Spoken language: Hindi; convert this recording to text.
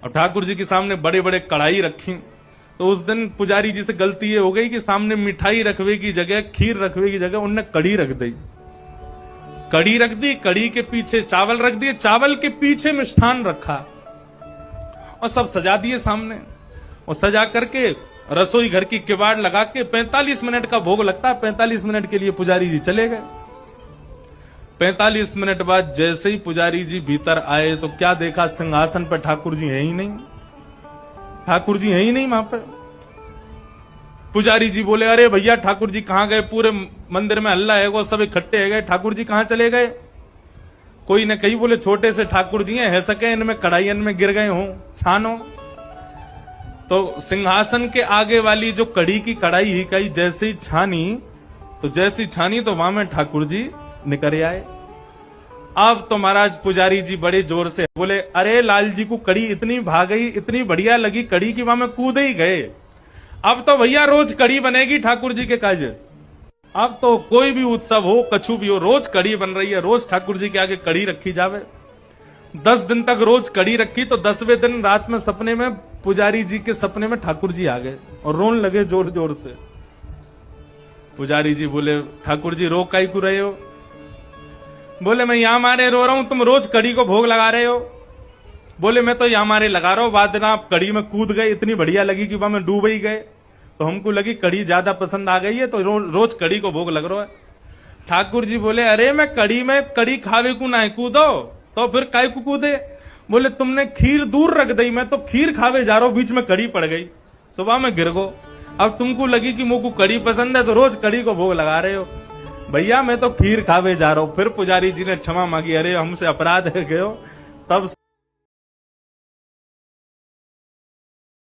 और ठाकुर जी के सामने बड़े बड़े कढ़ाई रखी। तो उस दिन पुजारी जी से गलती ये हो गई कि सामने मिठाई रखवे की जगह, खीर रखवे की जगह उनने कढ़ी रख दी। कढ़ी रख दी, कढ़ी के पीछे चावल रख दिए, चावल के पीछे मिष्ठान रखा और सब सजा दिए सामने। और सजा करके रसोई घर की किवाड़ लगा के 45 मिनट का भोग लगता है, 45 मिनट के लिए पुजारी जी चले गए। 45 मिनट बाद जैसे ही पुजारी जी भीतर आए तो क्या देखा, सिंहासन पर ठाकुर जी है ही नहीं। ठाकुर जी है ही नहीं वहां पर। पुजारी जी बोले, अरे भैया ठाकुर जी कहां गए? पूरे मंदिर में हल्ला है, वो सब इकट्ठे है गए, ठाकुर जी कहां चले गए? कोई न कही बोले छोटे से ठाकुर जी है सके, इनमें कढ़ाइयन में गिर गए हों छानो। तो सिंहासन के आगे वाली जो कड़ी की कढ़ाई ही कही जैसे ही छानी, तो वहां में ठाकुर जी निकल आए। अब तो महाराज पुजारी जी बड़े जोर से बोले, अरे लाल जी को कड़ी इतनी भाग गई, इतनी बढ़िया लगी कड़ी की वहां में कूद ही गए। अब तो भैया रोज कड़ी बनेगी ठाकुर जी के काज। अब तो कोई भी उत्सव हो, कछु भी हो, रोज कड़ी बन रही है, रोज ठाकुर जी के आगे कड़ी रखी जावे। 10 दिन तक रोज कड़ी रखी तो 10वें दिन रात में सपने में पुजारी जी के सपने में ठाकुर जी आ गए और रोने लगे जोर जोर से। पुजारी जी बोले, ठाकुर जी रो काई को रहे हो? बोले, मैं यहां मारे रो रहा हूं, तुम रोज कड़ी को भोग लगा रहे हो। बोले, मैं तो यहां मारे लगा रहा हूं, बाद में आप कड़ी में कूद गए, इतनी बढ़िया लगी कि वहां में डूब ही गए, तो हमको लगी कड़ी ज्यादा पसंद आ गई है, तो रोज कड़ी को भोग लग रहा है। ठाकुर जी बोले, अरे मैं कड़ी खावे को ना कूदो, तो फिर काय को कूदे? बोले, तुमने खीर दूर रख दी, मैं तो खीर खावे जा रहा हूं, बीच में कड़ी पड़ गई, सुबह में गिर गो। अब तुमको लगी कि मुझको कड़ी पसंद है तो रोज कड़ी को भोग लगा रहे हो। भैया मैं तो खीर खावे जा रहा हूं। फिर पुजारी जी ने क्षमा मांगी, अरे हमसे अपराध है गयो। तब